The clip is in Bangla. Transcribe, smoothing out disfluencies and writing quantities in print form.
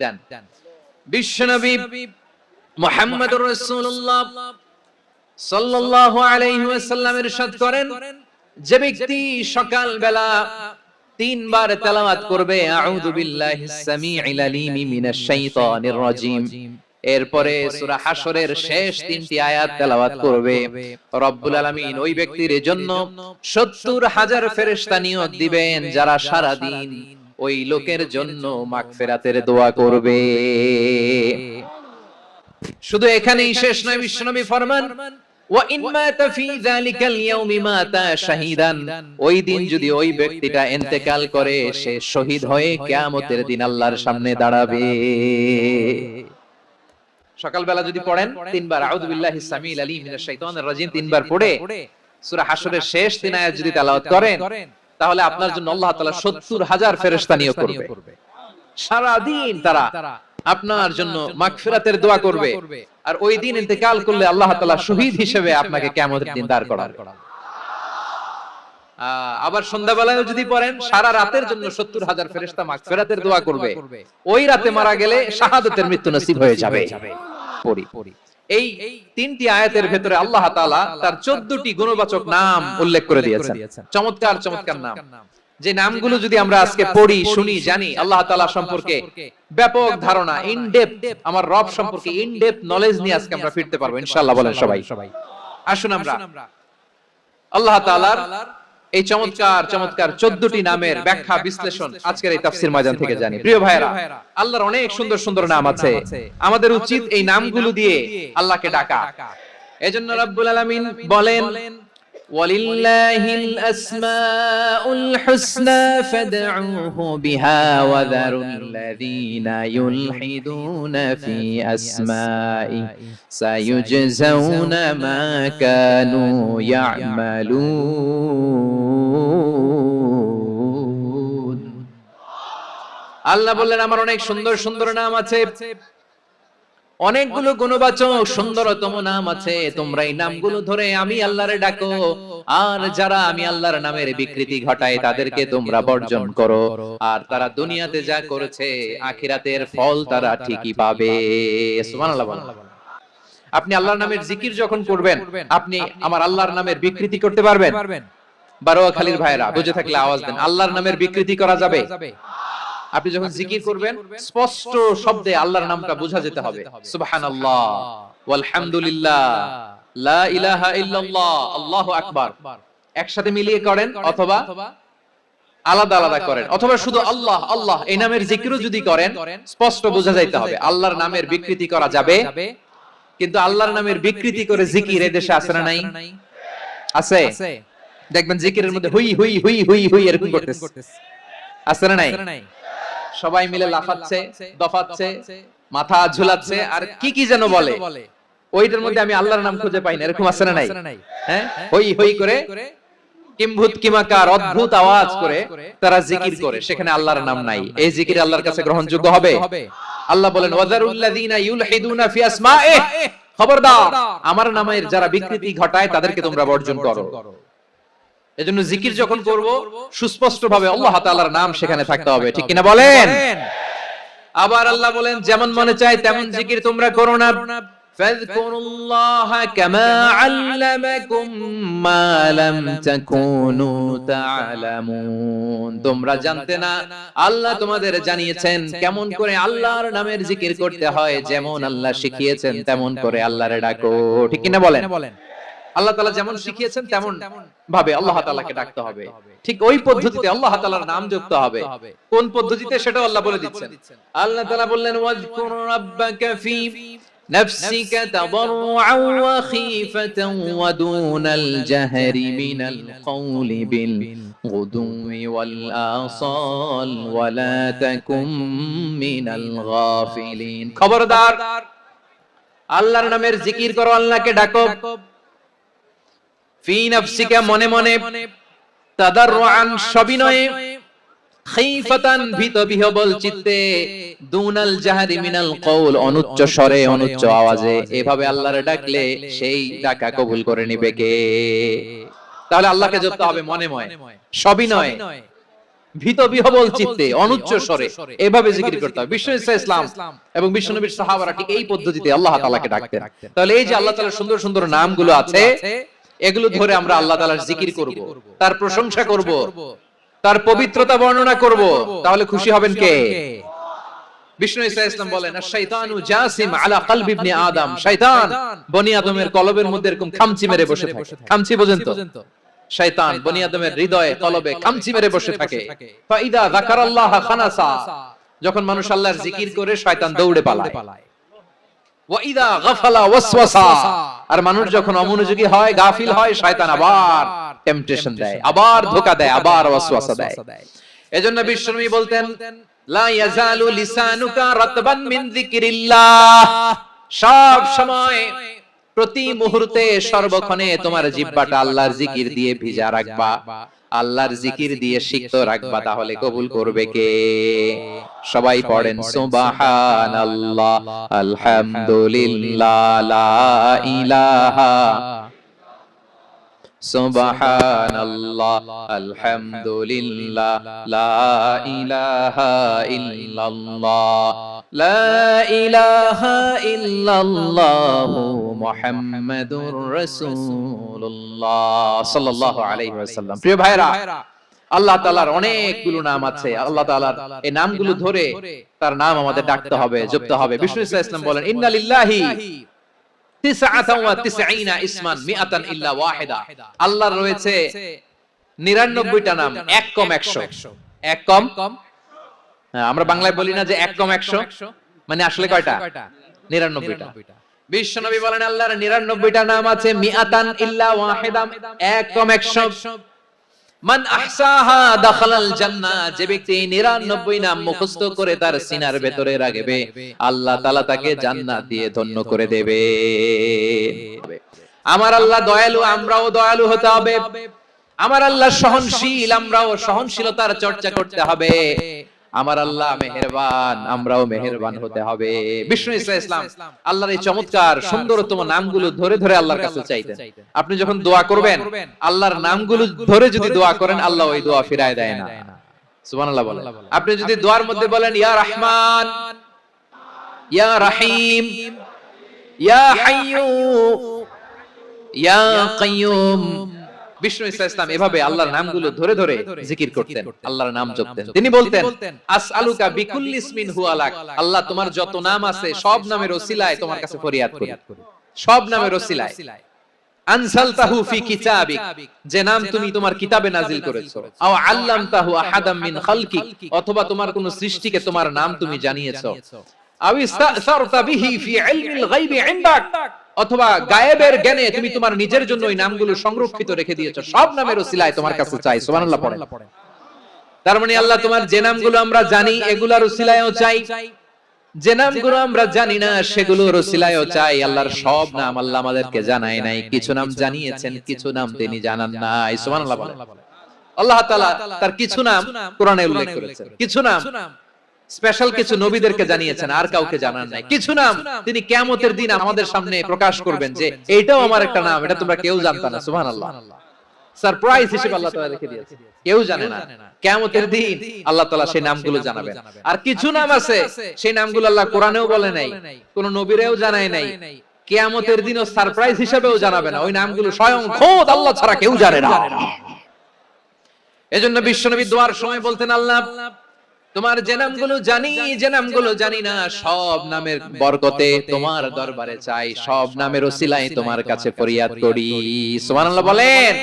দেন। বিশ্বনবী মুহাম্মদুর রাসূলুল্লাহ সাল্লাল্লাহু আলাইহি ওয়াসাল্লাম ইরশাদ করেন, যে ব্যক্তি সকাল বেলা তিনবার তেলাওয়াত করবে আউযু বিল্লাহিস সামিউল আলিম মিনাশ শাইতানির রাজীম, এরপরে সূরা হাশরের শেষ তিনটি আয়াত তেলাওয়াত করবে, রব্বুল আলামিন ওই ব্যক্তির জন্য ৭০,০০০ ফেরেশতা নিয়োগ দিবেন যারা সারা দিন ওই লোকের জন্য মাগফিরাতের দোয়া করবে। শুধু এখানেই শেষ নয়, বিশ্বনবী ফরমান ওয়া ইন মাতা ফি যালিকাল ইয়াউমি মাতা শাহীদান, ওই দিন যদি ওই ব্যক্তিটা ইন্তেকাল করে সে শহীদ হয়ে কিয়ামতের দিন আল্লাহর সামনে দাঁড়াবে। সকালবেলা যদি পড়েন তিনবার আউযু বিল্লাহিস সামিউল আলিম মিনাশ শাইতানির রাজীম তিনবার পড়ে সূরা হাশরের শেষ তিন আয়াত যদি তেলাওয়াত করেন, তাহলে আপনার জন্য আল্লাহ তাআলা ৭০,০০০ ফেরেশতা নিয়োগ করবে। সারা দিন তারা আপনার জন্য মাগফিরাতের দোয়া করবে, আর ওই দিন ইন্তেকাল করলে আল্লাহ তাআলা শহীদ হিসেবে আপনাকে কিয়ামতের দিন দাঁড় করাবেন। আবার সন্ধ্যাবেলায় যদি পড়েন সারা রাতের জন্য ৭০,০০০ ফেরেশতা মাগফিরাতের দোয়া করবে, ওই রাতে মারা গেলে শাহাদাতের মৃত্যু নসিব হয়ে যাবে। পড়ি এই তিনটি আয়াতের ভেতরে আল্লাহ তাআলা তার ১৪টি গুণবাচক নাম উল্লেখ করে দিয়েছেন। চমৎকার চমৎকার নাম, যে নামগুলো যদি আমরা আজকে পড়ি, শুনি, জানি, আল্লাহ তাআলা সম্পর্কে ব্যাপক ধারণা, ইন ডেপথ, আমার রব সম্পর্কে ইন ডেপথ নলেজ নিয়ে আজকে আমরা ফিরতে পারবো ইনশাআল্লাহ। বলেন সবাই। আসুন আমরা আল্লাহ তাআলার এই চমৎকার চমৎকার ১৪টি নামের ব্যাখ্যা বিশ্লেষণ আজকের এই তাফসীর ময়দান থেকে জানি। প্রিয় ভাইরা, আল্লাহর অনেক সুন্দর সুন্দর নাম আছে, আমাদের উচিত এই নামগুলো দিয়ে আল্লাহকে ডাকা। এজন্য রব্বুল আলামিন বলেন, ওয়ালিল্লাহিল আসমাউল হুসনা ফাদউহু বিহা ওয়া যারুল্লাযীনা ইউলহিদুনা ফি আসমাই সায়ুজজাউনা মা কানু ইয়া'মালুন। আল্লাহ বললেন, আমার অনেক সুন্দর সুন্দর নাম আছে, অনেকগুলো গুণবাচক সুন্দরতম নাম আছে, তোমরা এই নামগুলো ধরে আমি আল্লাহরে ডাকো, আর যারা আমি আল্লাহর নামের বিকৃতি ঘটায় তাদেরকে তোমরা বর্জন করো, আর তারা দুনিয়াতে যা করেছে আখিরাতের ফল তারা ঠিকই পাবে। সুবহানাল্লাহ। আপনি আল্লাহর নামের জিকির যখন করবেন, আপনি আমার আল্লাহর নামের বিকৃতি করতে পারবেন? বারোয়াখালীর ভাইরা বুঝে থাকলে আওয়াজ দেন, আল্লাহর নামের বিকৃতি করা যাবে? আপনি যখন জিকির করবেন স্পষ্ট শব্দে আল্লাহর নামটা বোঝা যেতে হবে। সুবহানাল্লাহ, ওয়ালহামদুলিল্লাহ, লা ইলাহা ইল্লাল্লাহ, আল্লাহু আকবার একসাথে মিলিয়ে করেন, অথবা আলাদা আলাদা করেন, অথবা শুধু আল্লাহ আল্লাহ এই নামের জিকিরও যদি করেন স্পষ্ট বোঝা যাইতে হবে। আল্লাহর নামের বিকৃতি করা যাবে, কিন্তু আল্লাহর নামের বিকৃতি করে জিকির এই দেশে আছে না নাই? আছে। দেখবেন জিকিরের মধ্যে হুই হুই হুই হুই হুই এরকম করতেছে, আছে না নাই? সবাই মিলে লাফাচ্ছে, দফাচ্ছে, মাথা ঝুলাচ্ছে, আর কি কি যেন বলে, ওইটার মধ্যে আমি আল্লাহর নাম খুঁজে পাই না, এরকম আছে না নাই? হ্যাঁ, হই হই করে কিম্ভূত কিমাকার অদ্ভুত আওয়াজ করে তারা জিকির করে, সেখানে আল্লাহর নাম নাই। এই জিকির আল্লাহর কাছে গ্রহণযোগ্য হবে? আল্লাহ বলেন, ওয়াযারুল্লাযীনা ইউলহিদুনা ফি আসমাইহি, খবরদার আমার নামের যারা বিকৃতি ঘটায় তাদেরকে তোমরা বর্জন করো। এজন্য জিকির যখন করব সুস্পষ্ট ভাবে আল্লাহ তাআলার নাম সেখানে থাকতে হবে, ঠিক কিনা বলেন? আবার আল্লাহ বলেন, যেমন মনে চায় তেমন জিকির তোমরা করো না, ফাযকুরুল্লাহা কামা আল্লামাকুম মা লাম তাকুনু তা'লামুন, তোমরা জানতে না, আল্লাহ তোমাদের জানিয়েছেন কেমন করে আল্লাহর নামের জিকির করতে হয়, যেমন আল্লাহ শিখিয়েছেন তেমন করে আল্লাহরে ডাকো, ঠিক কিনা বলেন? আল্লাহ তাআলা যেমন শিখিয়েছেন তেমন ভাবে আল্লাহ তাআলাকে ডাকতে হবে, ঠিক ওই পদ্ধতিতে আল্লাহ তাআলার নাম যুক্ত হবে। কোন পদ্ধতিতে সেটাও আল্লাহ বলে দিচ্ছেন। আল্লাহ তাআলা বললেন, ওয়াযকুর রাব্বাকা ফি নাফসিকা তাদাররুআন ওয়া খীফাতান ওয়া দুনাল জাহরি মিনাল কওলি বিল গুদুই ওয়াল আসাল ওয়া লা তাকুম মিনাল গাফিলিন। খবরদার আল্লাহর নামের জিকির করো, আল্লাহকে ডাকো, ফি নাফসিকা মনে মনে, তাদাররুআন সবিনয়ে, খীফাতান ভীত বিহবল চিত্তে, দুনাল জাহরি মিনাল কওল অনুচ্চ স্বরে অনুচ্চ আওয়াজে, এভাবে আল্লাহরে ডাকলে সেই ডাকা কবুল করে নিবে কে? তাহলে আল্লাহকে জপতে হবে মনে মনে, সবিনয়ে, ভীত বিহবল চিত্তে অনুচ্চ স্বরে এভাবে জিকির করতে হবে। বিশ্বনবী ইসলাম এবং বিশ্বনবীর সাহাবারা ঠিক এই পদ্ধতিতে আল্লাহ তাআলাকে ডাকতেন। তাহলে এই যে আল্লাহ তাআলার সুন্দর সুন্দর নামগুলো আছে, এগুলো ধরে আমরা আল্লাহ তাআলার জিকির করব, তার প্রশংসা করব, তার পবিত্রতা বর্ণনা করব, তাহলে খুশি হবেন কে? বিষ্ণু ইসলাম বলেন, আশ-শাইতানু জাসিম আলা কলবি ইবনে আদম, শয়তান বনি আদমের কলবের মধ্যে এরকম খামচি মেরে বসে থাকে। খামচি বোঝেন তো? শয়তান বনি আদমের হৃদয়ে কলবে খামচি মেরে বসে থাকে। ফাইদা যাকারাল্লাহ খানাসা, যখন মানুষ আল্লাহর জিকির করে শয়তান দৌড়ে পালায়। ওয়া ইদা গাফালা ওয়াসওয়াসা, আর মানুষ যখন অমনোযোগী হয়, গাফিল হয়, শয়তান আবার টেম্পটেশন দেয়, আবার ধোঁকা দেয়, আবার ওয়াসওয়াসা দেয়। এজন্য বিশ্বনবী বলতেন, লা ইয়াজালু লিসানুকা রাতবান মিন যিকরিল্লাহ, সব সময় প্রতি মুহূর্তে সর্বক্ষণে তোমার জিহ্বাটা আল্লাহর জিকির দিয়ে ভিজা রাখবা, আল্লাহর জিকির দিয়ে সিক্ত রাখবা, তাহলে কবুল করবে কে? সবাই পড়েন সুবহানাল্লাহ, আলহামদুলিল্লাহ, লা ইলাহা, সুবহানাল্লাহ, আলহামদুলিল্লাহ, লা ইলাহা ইল্লাল্লাহ, লা ইলাহা ইল্লাল্লাহু মুহাম্মাদুর রাসূলুল্লাহ সাল্লাল্লাহু আলাইহি ওয়াসাল্লাম। প্রিয় ভাইরা, আল্লাহ তাআলার অনেকগুলো নাম আছে। আল্লাহ তাআলার এই নামগুলো ধরে তার নাম আমাদের ডাকতে হবে, জপতে হবে। বিষ্ণু ইসলাম বলেন, ইন্না লিল্লাহি 99 ইসমান মিআতান ইল্লা ওয়াহিদা, আল্লাহর রয়েছে 99টা নাম, এক কম 100। এক কম, আমরা বাংলায় বলি না যে এক কম 100, মানে আসলে কয়টা? 99টা। বিশ্বনবী বলেন, আল্লাহর 99টা নাম আছে, মিআতান ইল্লা ওয়াহিদা, এক কম 100। মান আহসাহা দাখালাল জান্নাহ, যে ব্যক্তি 99 নাম মুখস্থ করে তার সিনার ভেতরে রাখবে, আল্লাহ তাআলা তাকে জান্নাত দিয়ে ধন্য করে দেবে। আমার আল্লাহ দয়ালু, আমরাও দয়ালু হতে হবে। আমার আল্লাহ সহনশীল, আমরাও সহনশীলতার চর্চা করতে হবে। আমার আল্লাহ মেহেরবান, আমরাও মেহেরবান হতে হবে। বিষ্ণু ইসলাম আল্লাহর এই চমৎকার সুন্দরতম নামগুলো ধরে ধরে আল্লাহর কাছে চাইতেন। আপনি যখন দোয়া করবেন, আল্লাহর নামগুলো ধরে যদি দোয়া করেন, আল্লাহ ওই দোয়া ফিরায় দেয় না। সুবহানাল্লাহ বলেন। আপনি যদি দোয়ার মধ্যে বলেন, ইয়া রহমান, ইয়া রহিম, ইয়া হাইয়্যু, ইয়া কাইয়্যুম, বিষ্ণু ইসলাম এভাবে আল্লাহর নামগুলো ধরে ধরে জিকির করতেন, আল্লাহর নাম জপতেন। তিনি বলতেন, আসআলুকা বিকুল্লি ইসমিন হুয়া লাক, আল্লাহ তোমার যত নাম আছে সব নামের ওসিলায় তোমার কাছে ফরিয়াদ করি, সব নামের ওসিলায়। আনসালতাহু ফি কিতাবিক, যে নাম তুমি তোমার কিতাবে নাজিল করেছো। আও আল্লামতাহু আহাদাম মিন খালকিক, অথবা তোমার কোন সৃষ্টিকে তোমার নাম তুমি জানিয়েছো। আও ইস্তাসারতা বিহি ফি ইলমিল গায়বি ইনদাক, অথবা গায়েবের জ্ঞানে তুমি তোমার নিজের জন্য ওই নামগুলো সংরক্ষিত রেখে দিয়েছো। সব নামের ওসিলায় তোমার কাছে চাই। সুবহানাল্লাহ পড়েন। তার মানে আল্লাহ তোমার যে নামগুলো আমরা জানি এগুলার ওসিলায়ও চাই, যে নামগুলো আমরা জানি না সেগুলোর ওসিলায়ও চাই। আল্লাহর সব নাম আল্লাহ আমাদেরকে জানায় নাই, কিছু নাম জানিয়েছেন, কিছু নাম তিনি জানান নাই। সুবহানাল্লাহ বলেন। আল্লাহ তাআলা তার কিছু নাম কোরআনে উল্লেখ করেছেন, কিছু নাম স্পেশাল কিছু নবীদেরকে জানিয়েছেন, আর কাউকে জানান নাই। কিছু নাম তিনি কিয়ামতের দিন আমাদের সামনে প্রকাশ করবেন যে এইটাও আমার একটা নাম, এটা তোমরা কেউ জানতা না। সুবহানাল্লাহ, সারপ্রাইজ হিসেবে আল্লাহ তাআলা রেখে দিয়েছে, কেউ জানে না। কিয়ামতের দিন আল্লাহ তাআলা সেই নামগুলো জানাবেন। আর কিছু নাম আছে সেই নামগুলো আল্লাহ কোরআনেও বলে নাই, কোন নবীরেও জানায় নাই, কিয়ামতের দিনও সারপ্রাইজ হিসেবেও জানাবে না। ওই নামগুলো স্বয়ং খোদ আল্লাহ ছাড়া কেউ জানে না। এজন্য বিশ্বনবী দোয়ার সময় বলতেন, আল্লাহ তোমার যে নামগুলো জানি, যে নামগুলো জানি না, সব নামের বরকতে তোমার দরবারে চাই, সব নামের ওসিলায় তোমার কাছে ফরিয়াদ করি। সুবহানাল্লাহ বলেন।